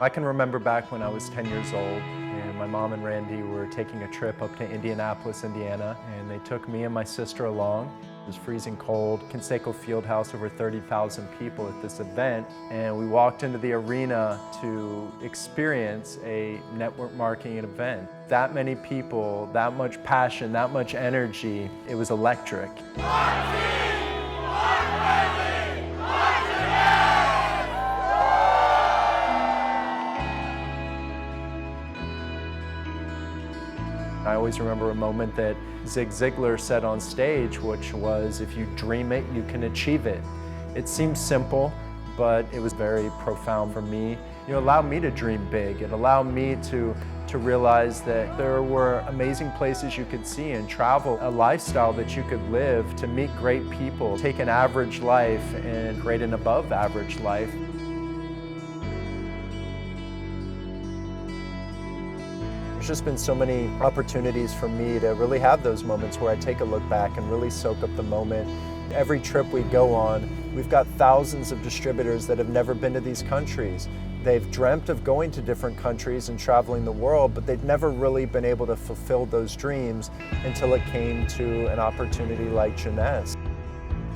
I can remember back when I was 10 years old and my mom and Randy were taking a trip up to Indianapolis, Indiana, and they took me and my sister along. It was freezing cold, Conseco Fieldhouse, over 30,000 people at this event, and we walked into the arena to experience a network marketing event. That many people, that much passion, that much energy, it was electric. I always remember a moment that Zig Ziglar said on stage, which was, if you dream it, you can achieve it. It seems simple, but it was very profound for me. It allowed me to dream big. It allowed me to realize that there were amazing places you could see and travel, a lifestyle that you could live to meet great people, take an average life and create an above average life. There's just been so many opportunities for me to really have those moments where I take a look back and really soak up the moment. Every trip we go on, we've got thousands of distributors that have never been to these countries. They've dreamt of going to different countries and traveling the world, but they've never really been able to fulfill those dreams until it came to an opportunity like Jeunesse.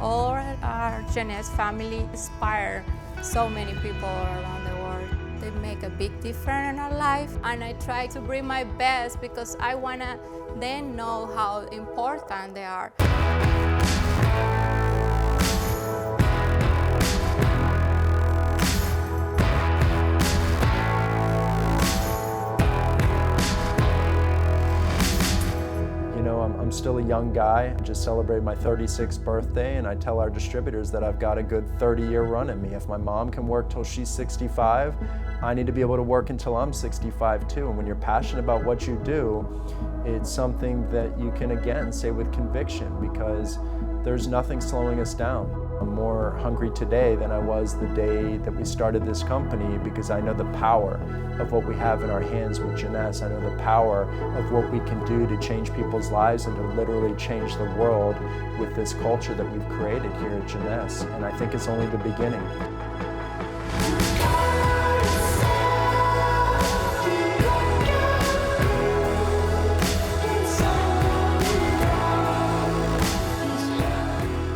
All our Jeunesse family inspire so many people around the world. They make a big difference in our life, and I try to bring my best because I want to then know how important they are. I'm still a young guy. I just celebrated my 36th birthday, and I tell our distributors that I've got a good 30-year run in me. If my mom can work till she's 65, I need to be able to work until I'm 65 too. And when you're passionate about what you do, it's something that you can again say with conviction, because there's nothing slowing us down. I'm more hungry today than I was the day that we started this company, because I know the power of what we have in our hands with Jeunesse. I know the power of what we can do to change people's lives and to literally change the world with this culture that we've created here at Jeunesse. And I think it's only the beginning.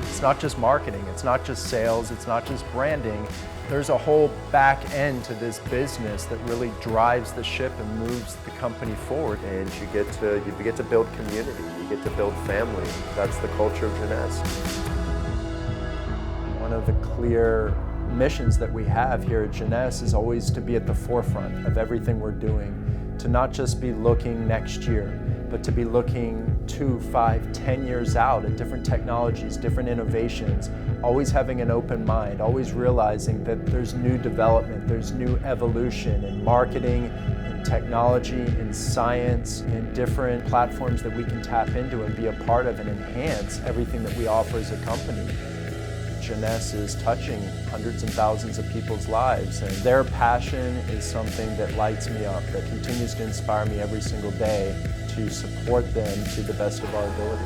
It's not just marketing, it's not just sales, it's not just branding. There's a whole back end to this business that really drives the ship and moves the company forward. And you get to build community, you get to build family. That's the culture of Jeunesse. One of the clear missions that we have here at Jeunesse is always to be at the forefront of everything we're doing, to not just be looking next year, but to be looking 2, 5, 10 years out at different technologies, different innovations, always having an open mind, always realizing that there's new development, there's new evolution in marketing, in technology, in science, in different platforms that we can tap into and be a part of and enhance everything that we offer as a company. Jeunesse is touching hundreds and thousands of people's lives, and their passion is something that lights me up, that continues to inspire me every single day to support them to the best of our ability.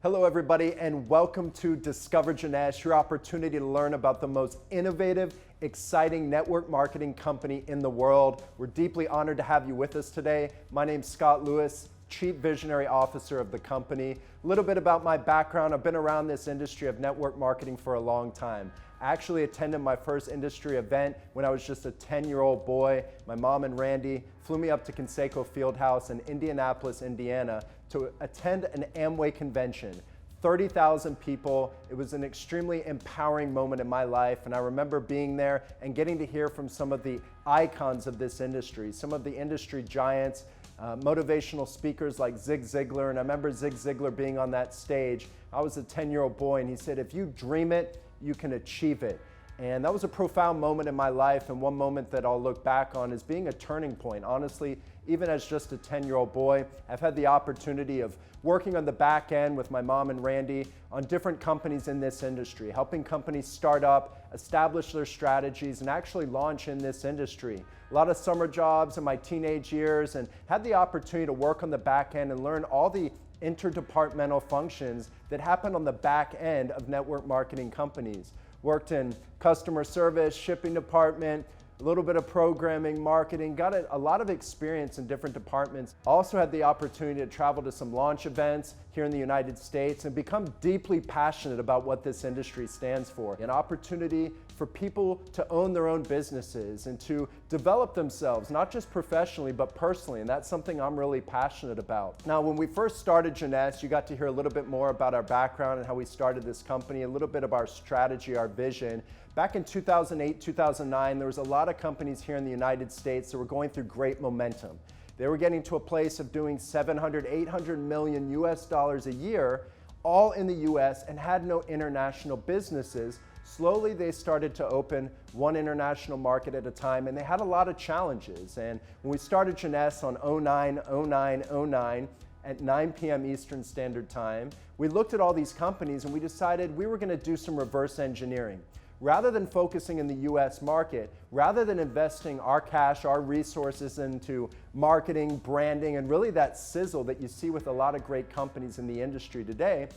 Hello everybody, and welcome to Discover Jeunesse, your opportunity to learn about the most innovative, exciting network marketing company in the world. We're deeply honored to have you with us today. My name's Scott Lewis, Chief Visionary Officer of the company. A little bit about my background. I've been around this industry of network marketing for a long time. I actually attended my first industry event when I was just a 10-year-old boy. My mom and Randy flew me up to Conseco Fieldhouse in Indianapolis, Indiana to attend an Amway convention. 30,000 people. It was an extremely empowering moment in my life, and I remember being there and getting to hear from some of the icons of this industry, some of the industry giants, motivational speakers like Zig Ziglar. And I remember Zig Ziglar being on that stage. I was a 10-year-old boy, and he said, if you dream it, you can achieve it. And that was a profound moment in my life, and one moment that I'll look back on as being a turning point. Honestly, even as just a 10-year-old boy, I've had the opportunity of working on the back end with my mom and Randy on different companies in this industry, helping companies start up, establish their strategies, and actually launch in this industry. A lot of summer jobs in my teenage years, and had the opportunity to work on the back end and learn all the interdepartmental functions that happen on the back end of network marketing companies. Worked in customer service, shipping department, a little bit of programming, marketing, got a lot of experience in different departments. Also had the opportunity to travel to some launch events here in the United States and become deeply passionate about what this industry stands for. An opportunity for people to own their own businesses and to develop themselves, not just professionally, but personally, and that's something I'm really passionate about. Now, when we first started Jeunesse, you got to hear a little bit more about our background and how we started this company, a little bit of our strategy, our vision. Back in 2008, 2009, there was a lot of companies here in the United States that were going through great momentum. They were getting to a place of doing 700, 800 million US dollars a year, all in the US, and had no international businesses. Slowly, they started to open one international market at a time, and they had a lot of challenges. And when we started Jeunesse on 09 at 9 p.m. Eastern Standard Time, we looked at all these companies and we decided we were going to do some reverse engineering. Rather than focusing in the US market, rather than investing our cash, our resources into marketing, branding, and really that sizzle that you see with a lot of great companies in the industry today,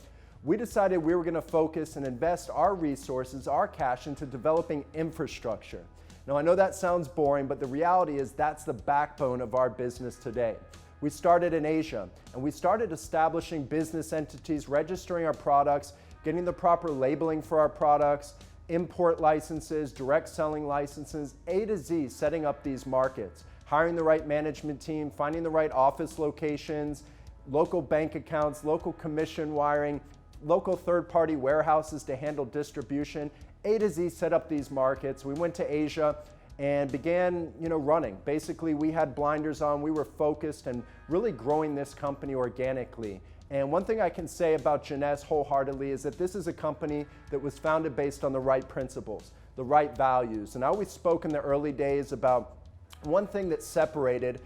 we decided we were going to focus and invest our resources, our cash, into developing infrastructure. Now, I know that sounds boring, but the reality is that's the backbone of our business today. We started in Asia, and we started establishing business entities, registering our products, getting the proper labeling for our products, import licenses, direct selling licenses, A to Z, setting up these markets, hiring the right management team, finding the right office locations, local bank accounts, local commission wiring, local third-party warehouses to handle distribution. A to Z set up these markets. We went to Asia and began, running. Basically, we had blinders on, we were focused and really growing this company organically. And one thing I can say about Jeunesse wholeheartedly is that this is a company that was founded based on the right principles, the right values. And I always spoke in the early days about one thing that separated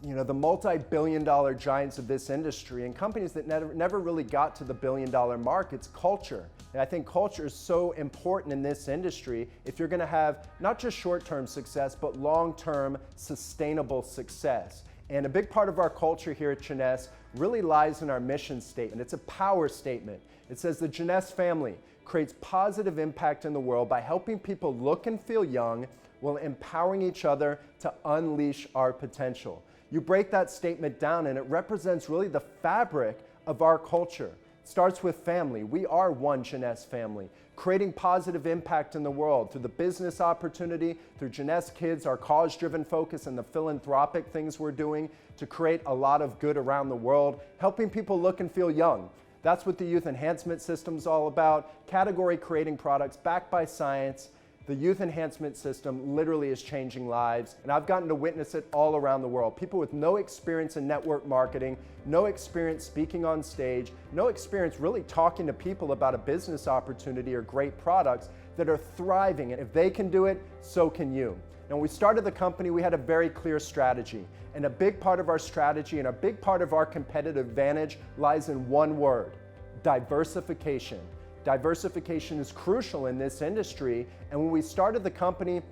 the multi-billion-dollar giants of this industry and companies that never really got to the billion-dollar mark. It's culture. And I think culture is so important in this industry if you're going to have not just short-term success, but long-term sustainable success. And a big part of our culture here at Jeunesse really lies in our mission statement. It's a power statement. It says the Jeunesse family creates positive impact in the world by helping people look and feel young while empowering each other to unleash our potential. You break that statement down and it represents really the fabric of our culture. It starts with family. We are one Jeunesse family, creating positive impact in the world through the business opportunity, through Jeunesse Kids, our cause-driven focus, and the philanthropic things we're doing to create a lot of good around the world, helping people look and feel young. That's what the Youth Enhancement System is all about, category-creating products backed by science. The Youth Enhancement System literally is changing lives, and I've gotten to witness it all around the world. People with no experience in network marketing, no experience speaking on stage, no experience really talking to people about a business opportunity or great products that are thriving. And if they can do it, so can you. Now, when we started the company, we had a very clear strategy, and a big part of our strategy and a big part of our competitive advantage lies in one word: diversification. Diversification is crucial in this industry, and when we started the company,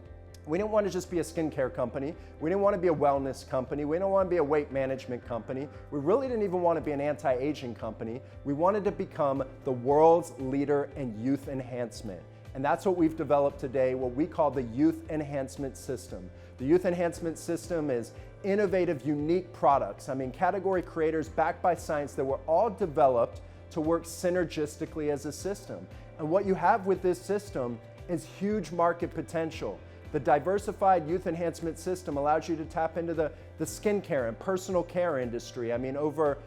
we didn't want to just be a skincare company. We didn't want to be a wellness company. We didn't want to be a weight management company. We really didn't even want to be an anti-aging company. We wanted to become the world's leader in youth enhancement. And that's what we've developed today, what we call the Youth Enhancement System. The Youth Enhancement System is innovative, unique products. Category creators backed by science that were all developed to work synergistically as a system. And what you have with this system is huge market potential. The diversified Youth Enhancement System allows you to tap into the skincare and personal care industry. Over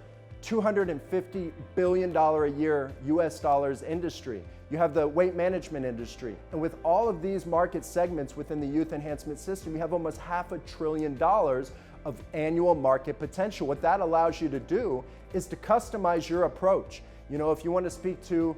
$250 billion a year US dollars industry. You have the weight management industry. And with all of these market segments within the Youth Enhancement System, you have almost $500 billion of annual market potential. What that allows you to do is to customize your approach. If you want to speak to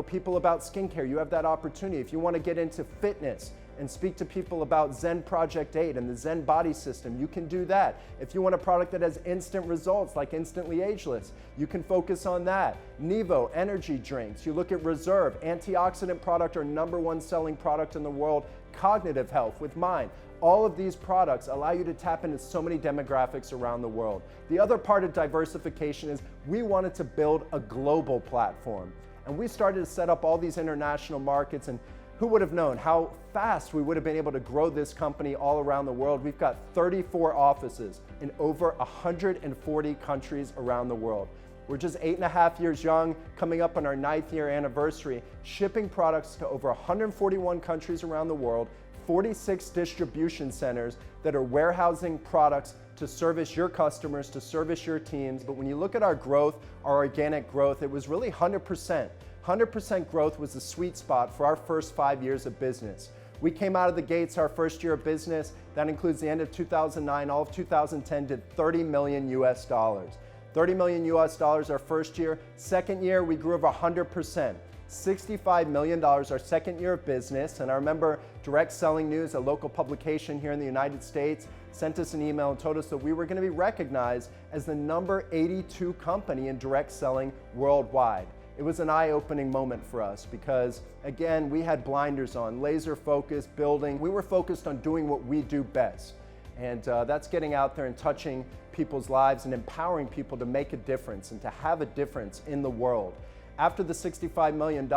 people about skincare, you have that opportunity. If you want to get into fitness and speak to people about Zen Project 8 and the Zen Body System, you can do that. If you want a product that has instant results like Instantly Ageless, you can focus on that. Nevo, energy drinks. You look at Reserve, antioxidant product, our #1 selling product in the world, cognitive health with Mind. All of these products allow you to tap into so many demographics around the world. The other part of diversification is we wanted to build a global platform. And we started to set up all these international markets, and who would have known how fast we would have been able to grow this company all around the world. We've got 34 offices in over 140 countries around the world. We're just 8.5 years young, coming up on our 9th year anniversary, shipping products to over 141 countries around the world, 46 distribution centers that are warehousing products to service your customers, to service your teams. But when you look at our growth, our organic growth, it was really 100%. 100% growth was the sweet spot for our first 5 years of business. We came out of the gates our first year of business, that includes the end of 2009, all of 2010 did $30 million US. $30 million US our first year. Second year, we grew over 100%. $65 million our second year of business. And I remember Direct Selling News, a local publication here in the United States, sent us an email and told us that we were going to be recognized as the number 82 company in direct selling worldwide. It was an eye-opening moment for us because, again, we had blinders on, laser focused, building. We were focused on doing what we do best. And that's getting out there and touching people's lives and empowering people to make a difference and to have a difference in the world. After the $65 million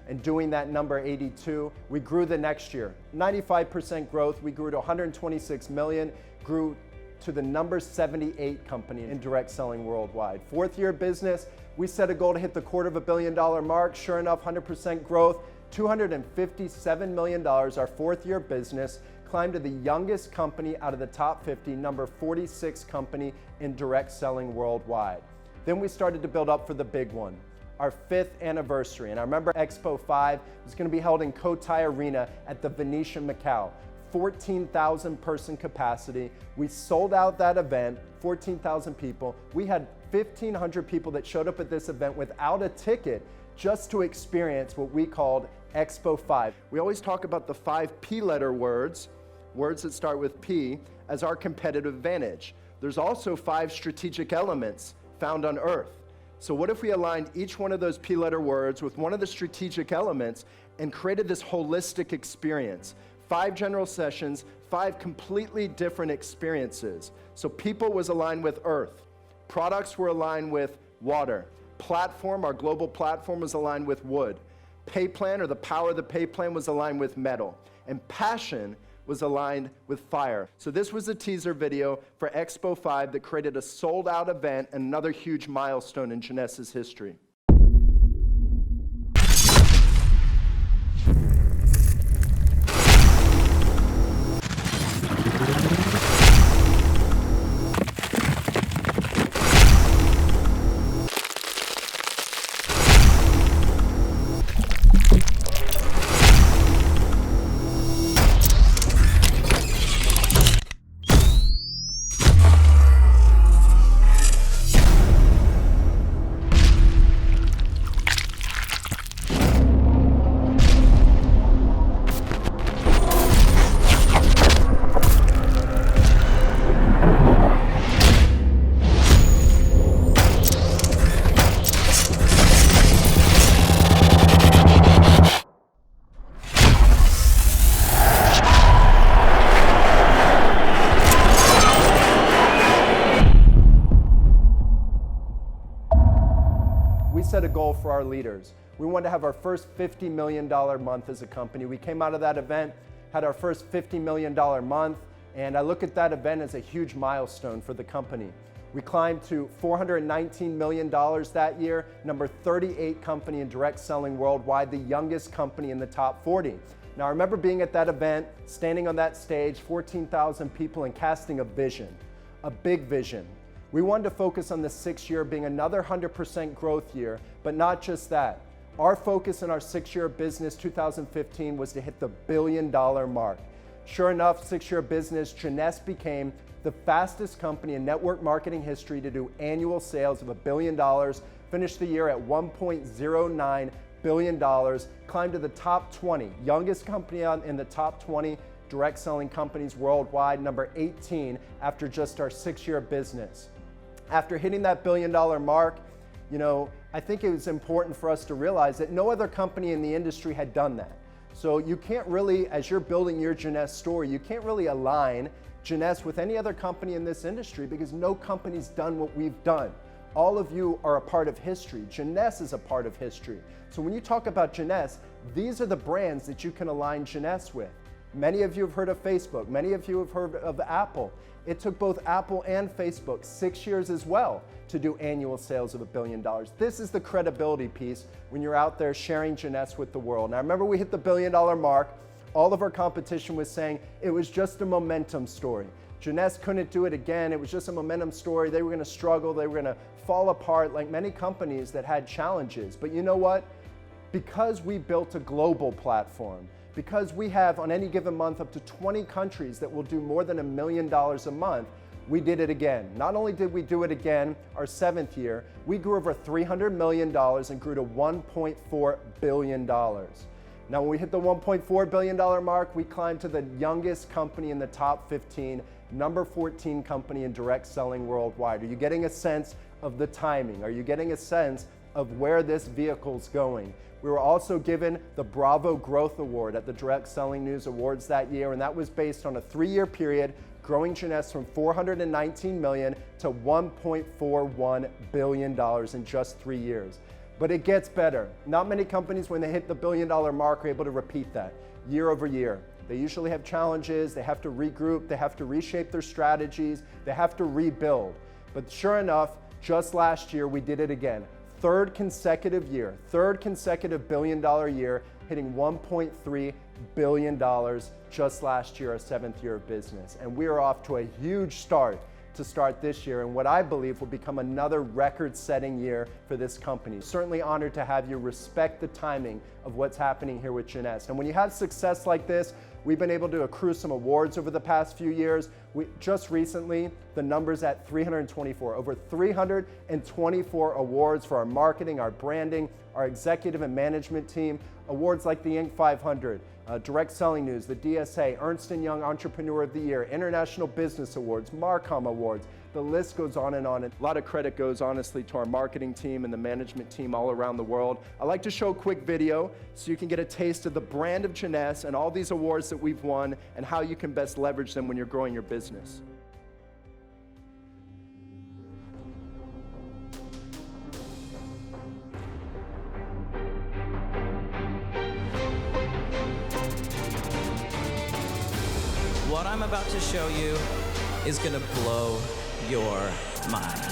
and doing that number 82, we grew the next year. 95% growth, we grew to 126 million, grew to the number 78 company in direct selling worldwide. Fourth year business, we set a goal to hit the $250 million mark. Sure enough, 100% growth, $257 million, our fourth year business, climbed to the youngest company out of the top 50, number 46 company in direct selling worldwide. Then we started to build up for the big one, our 5th anniversary. And I remember Expo 5 was going to be held in Cotai Arena at the Venetian Macau. 14,000 person capacity. We sold out that event, 14,000 people. We had 1,500 people that showed up at this event without a ticket just to experience what we called Expo 5. We always talk about the 5 P letter words that start with P, as our competitive advantage. There's also 5 strategic elements found on Earth. So what if we aligned each one of those P letter words with one of the strategic elements and created this holistic experience? 5 general sessions, 5 completely different experiences. So people was aligned with Earth. Products were aligned with water. Platform, our global platform, was aligned with wood. Pay plan, or the power of the pay plan, was aligned with metal. And passion was aligned with fire. So this was a teaser video for Expo 5 that created a sold-out event and another huge milestone in Jeunesse history. Set a goal for our leaders. We wanted to have our first $50 million month as a company. We came out of that event, had our first $50 million month, and I look at that event as a huge milestone for the company. We climbed to $419 million that year, number 38 company in direct selling worldwide, the youngest company in the top 40. Now I remember being at that event, standing on that stage, 14,000 people, and casting a vision, a big vision. We wanted to focus on the 6th year being another 100% growth year, but not just that. Our focus in our 6th year of business, 2015, was to hit the $1 billion mark. Sure enough, 6th year of business, Jeunesse became the fastest company in network marketing history to do annual sales of $1 billion, finished the year at $1.09 billion, climbed to the top 20, youngest company in the top 20 direct selling companies worldwide, number 18 after just our 6th year of business. After hitting that $1 billion mark, I think it was important for us to realize that no other company in the industry had done that. So you can't really, as you're building your Jeunesse story, you can't really align Jeunesse with any other company in this industry because no company's done what we've done. All of you are a part of history. Jeunesse is a part of history. So when you talk about Jeunesse, these are the brands that you can align Jeunesse with. Many of you have heard of Facebook. Many of you have heard of Apple. It took both Apple and Facebook 6 years as well to do annual sales of $1 billion. This is the credibility piece when you're out there sharing Jeunesse with the world. Now remember, we hit the $1 billion mark. All of our competition was saying it was just a momentum story. Jeunesse couldn't do it again. It was just a momentum story. They were going to struggle. They were going to fall apart like many companies that had challenges. But you know what? Because we built a global platform, because we have on any given month up to 20 countries that will do more than $1 million a month, we did it again. Not only did we do it again, our 7th year, we grew over $300 million and grew to $1.4 billion. Now, when we hit the $1.4 billion mark, we climbed to the youngest company in the top 15, number 14 company in direct selling worldwide. Are you getting a sense of the timing? Are you getting a sense of where this vehicle's going? We were also given the Bravo Growth Award at the Direct Selling News Awards that year, and that was based on a 3-year period, growing Jeunesse from $419 million to $1.41 billion in just 3 years. But it gets better. Not many companies, when they hit the $1 billion mark, are able to repeat that year over year. They usually have challenges, they have to regroup, they have to reshape their strategies, they have to rebuild. But sure enough, just last year, we did it again. Third consecutive $1 billion year, hitting $1.3 billion just last year, our 7th year of business. And we are off to a huge start to start this year, and what I believe will become another record-setting year for this company. Certainly honored to have you. Respect the timing of what's happening here with Jeunesse. And when you have success like this, we've been able to accrue some awards over the past few years. Just recently, the number's at 324, over 324 awards for our marketing, our branding, our executive and management team, awards like the Inc. 500, Direct Selling News, the DSA, Ernst & Young Entrepreneur of the Year, International Business Awards, Marcom Awards. The list goes on and on. And a lot of credit goes honestly to our marketing team and the management team all around the world. I like to show a quick video so you can get a taste of the brand of Jeunesse and all these awards that we've won and how you can best leverage them when you're growing your business. What I'm about to show you is gonna blow your mind.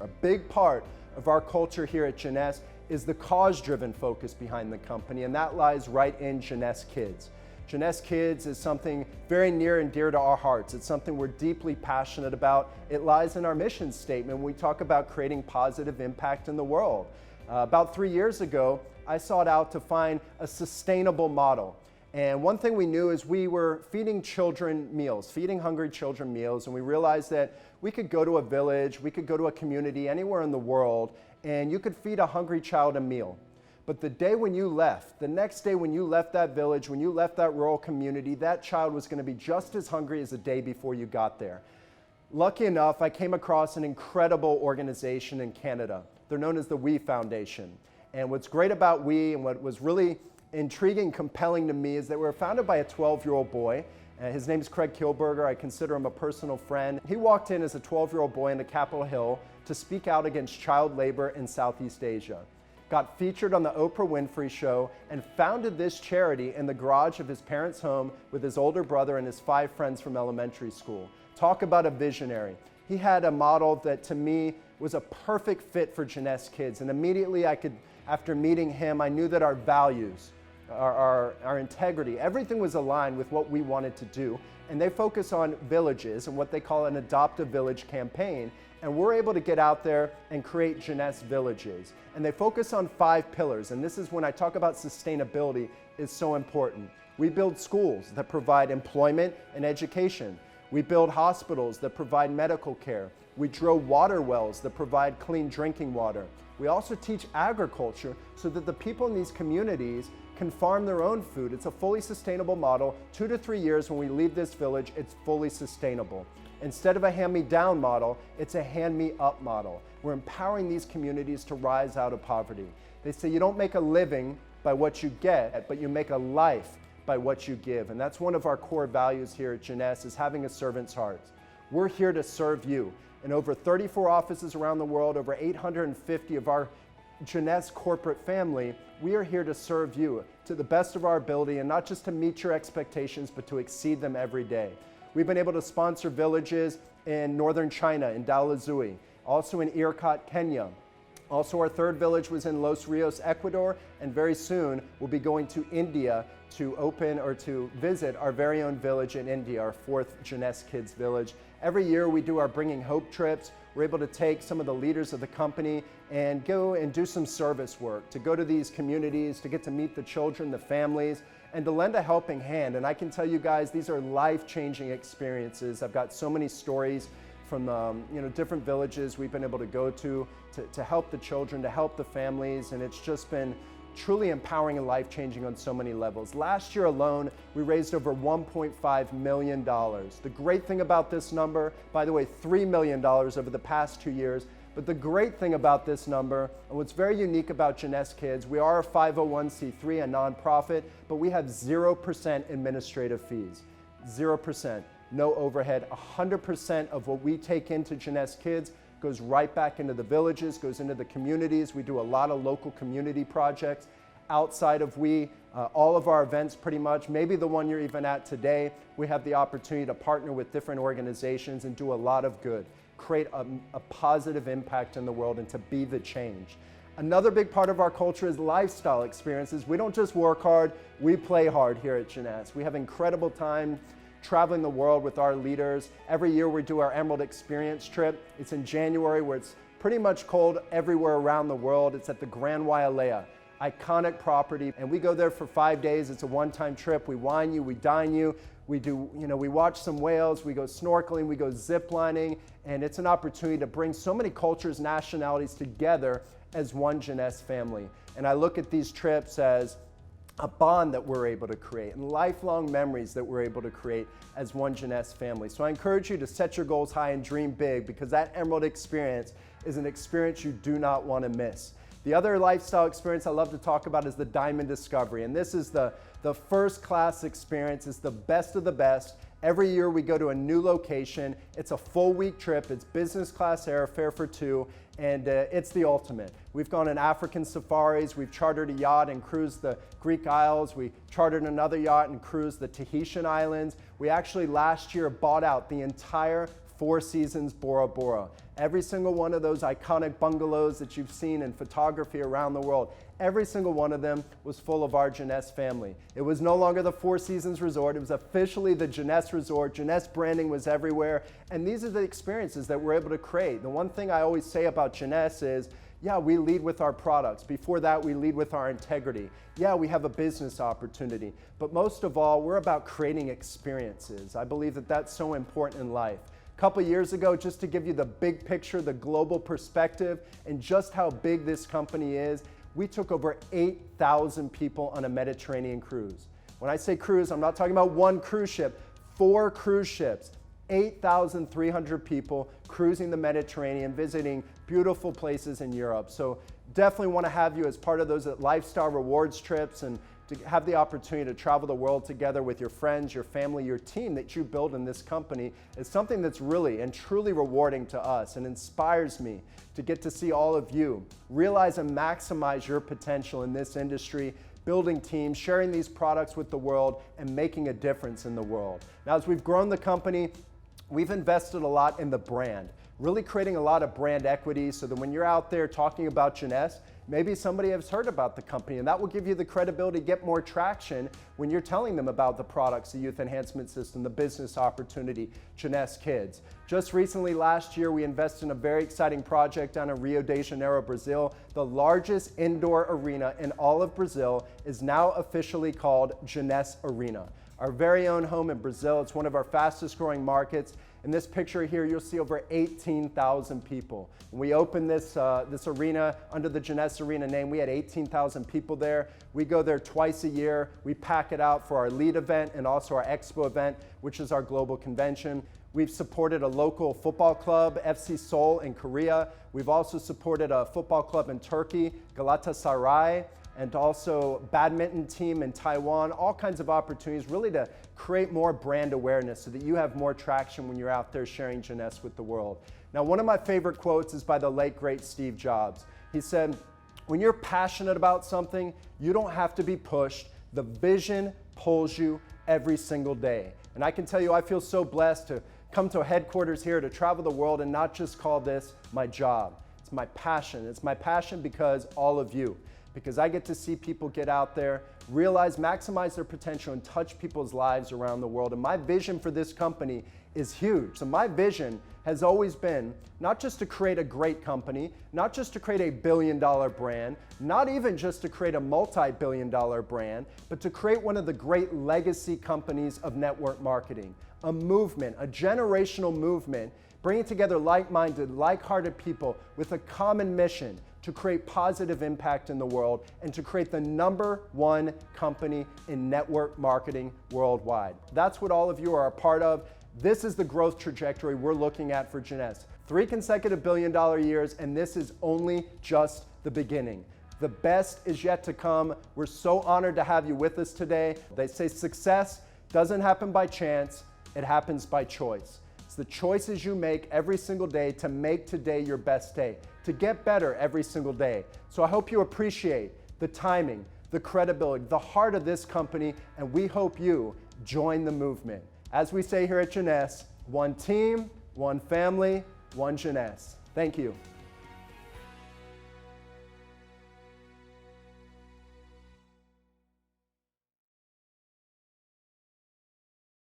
A big part of our culture here at Jeunesse is the cause-driven focus behind the company, and that lies right in Jeunesse Kids. Jeunesse Kids is something very near and dear to our hearts. It's something we're deeply passionate about. It lies in our mission statement when we talk about creating positive impact in the world. About 3 years ago, I sought out to find a sustainable model. And one thing we knew is we were feeding children meals, feeding hungry children meals, and we realized that we could go to a village, we could go to a community anywhere in the world, and you could feed a hungry child a meal. But the day when you left, the next day when you left that village, when you left that rural community, that child was going to be just as hungry as the day before you got there. Lucky enough, I came across an incredible organization in Canada. They're known as the We Foundation. And what's great about We, and what was really intriguing, compelling to me, is that we were founded by a 12-year-old boy. His name is Craig Kilberger. I consider him a personal friend. He walked in as a 12-year-old boy into Capitol Hill to speak out against child labor in Southeast Asia. Got featured on the Oprah Winfrey Show, and founded this charity in the garage of his parents' home with his older brother and his 5 friends from elementary school. Talk about a visionary. He had a model that to me was a perfect fit for Jeunesse Kids, and immediately after meeting him, I knew that our values, our integrity, everything was aligned with what we wanted to do. And they focus on villages and what they call an Adopt a Village campaign. And we're able to get out there and create Jeunesse villages. And they focus on 5 pillars. And this is when I talk about sustainability is so important. We build schools that provide employment and education. We build hospitals that provide medical care. We drill water wells that provide clean drinking water. We also teach agriculture so that the people in these communities can farm their own food. It's a fully sustainable model. 2 to 3 years when we leave this village, it's fully sustainable. Instead of a hand-me-down model, it's a hand-me-up model. We're empowering these communities to rise out of poverty. They say you don't make a living by what you get, but you make a life by what you give. And that's one of our core values here at Jeunesse, is having a servant's heart. We're here to serve you. In over 34 offices around the world, over 850 of our Jeunesse corporate family, we are here to serve you to the best of our ability, and not just to meet your expectations, but to exceed them every day. We've been able to sponsor villages in northern China, in Dalhousie, also in Irkut, Kenya. Also, our 3rd village was in Los Rios, Ecuador, and very soon we'll be going to India to open or to visit our very own village in India, our 4th Jeunesse Kids village. Every year we do our Bringing Hope trips. We're able to take some of the leaders of the company and go and do some service work, to go to these communities, to get to meet the children, the families, and to lend a helping hand. And I can tell you guys, these are life-changing experiences. I've got so many stories from different villages we've been able to go to help the children, to help the families, and it's just been truly empowering and life-changing on so many levels. Last year alone, we raised over $1.5 million. The great thing about this number, by the way, $3 million over the past 2 years, but the great thing about this number, and what's very unique about Jeunesse Kids, we are a 501c3, a nonprofit, but we have 0% administrative fees. 0%. No overhead. 100% of what we take into Jeunesse Kids goes right back into the villages, goes into the communities. We do a lot of local community projects. Outside of all of our events pretty much, maybe the one you're even at today, we have the opportunity to partner with different organizations and do a lot of good, create a positive impact in the world, and to be the change. Another big part of our culture is lifestyle experiences. We don't just work hard, we play hard here at Jeunesse. We have incredible time traveling the world with our leaders. Every year we do our Emerald Experience trip. It's in January, where it's pretty much cold everywhere around the world. It's at the Grand Wailea, iconic property, and we go there for 5 days. It's a one-time trip. We wine you, we dine you, we watch some whales, we go snorkeling, we go zip lining, and it's an opportunity to bring so many cultures, nationalities together as one Jeunesse family. And I look at these trips as a bond that we're able to create, and lifelong memories that we're able to create as one Jeunesse family. So I encourage you to set your goals high and dream big, because that Emerald Experience is an experience you do not want to miss. The other lifestyle experience I love to talk about is the Diamond Discovery, and this is the first-class experience. It's the best of the best. Every year we go to a new location. It's a full week trip. It's business class airfare for 2, and it's the ultimate. We've gone on African safaris. We've chartered a yacht and cruised the Greek Isles. We chartered another yacht and cruised the Tahitian Islands. We actually last year bought out the entire Four Seasons Bora Bora. Every single one of those iconic bungalows that you've seen in photography around the world, every single one of them was full of our Jeunesse family. It was no longer the Four Seasons Resort, it was officially the Jeunesse Resort. Jeunesse branding was everywhere, and these are the experiences that we're able to create. The one thing I always say about Jeunesse is, yeah, we lead with our products. Before that, we lead with our integrity. Yeah, we have a business opportunity. But most of all, we're about creating experiences. I believe that that's so important in life. A couple years ago, just to give you the big picture, the global perspective, and just how big this company is, we took over 8,000 people on a Mediterranean cruise. When I say cruise, I'm not talking about one cruise ship, 4 cruise ships. 8,300 people cruising the Mediterranean, visiting beautiful places in Europe. So definitely want to have you as part of those lifestyle rewards trips, and to have the opportunity to travel the world together with your friends, your family, your team that you build in this company is something that's really and truly rewarding to us and inspires me to get to see all of you realize and maximize your potential in this industry, building teams, sharing these products with the world, and making a difference in the world. Now, as we've grown the company, we've invested a lot in the brand, really creating a lot of brand equity so that when you're out there talking about Jeunesse, maybe somebody has heard about the company, and that will give you the credibility to get more traction when you're telling them about the products, the youth enhancement system, the business opportunity, Jeunesse Kids. Just recently, last year, we invested in a very exciting project down in Rio de Janeiro, Brazil. The largest indoor arena in all of Brazil is now officially called Jeunesse Arena. Our very own home in Brazil. It's one of our fastest growing markets. In this picture here, you'll see over 18,000 people. When we opened this arena under the Jeunesse Arena name, we had 18,000 people there. We go there twice a year. We pack it out for our lead event and also our expo event, which is our global convention. We've supported a local football club, FC Seoul in Korea. We've also supported a football club in Turkey, Galatasaray, and also badminton team in Taiwan, all kinds of opportunities really to create more brand awareness so that you have more traction when you're out there sharing Jeunesse with the world. Now, one of my favorite quotes is by the late, great Steve Jobs. He said, when you're passionate about something, you don't have to be pushed. The vision pulls you every single day. And I can tell you, I feel so blessed to come to headquarters here to travel the world and not just call this my job. It's my passion. It's my passion because all of you. Because I get to see people get out there, realize, maximize their potential, and touch people's lives around the world. And my vision for this company is huge. So my vision has always been not just to create a great company, not just to create a billion-dollar brand, not even just to create a multi-billion-dollar brand, but to create one of the great legacy companies of network marketing. A movement, a generational movement, bringing together like-minded, like-hearted people with a common mission to create positive impact in the world and to create the #1 company in network marketing worldwide. That's what all of you are a part of. This is the growth trajectory we're looking at for Jeunesse. 3 consecutive billion-dollar years, and this is only just the beginning. The best is yet to come. We're so honored to have you with us today. They say success doesn't happen by chance, it happens by choice. It's the choices you make every single day to make today your best day, to get better every single day. So I hope you appreciate the timing, the credibility, the heart of this company, and we hope you join the movement. As we say here at Jeunesse, one team, one family, one Jeunesse. Thank you.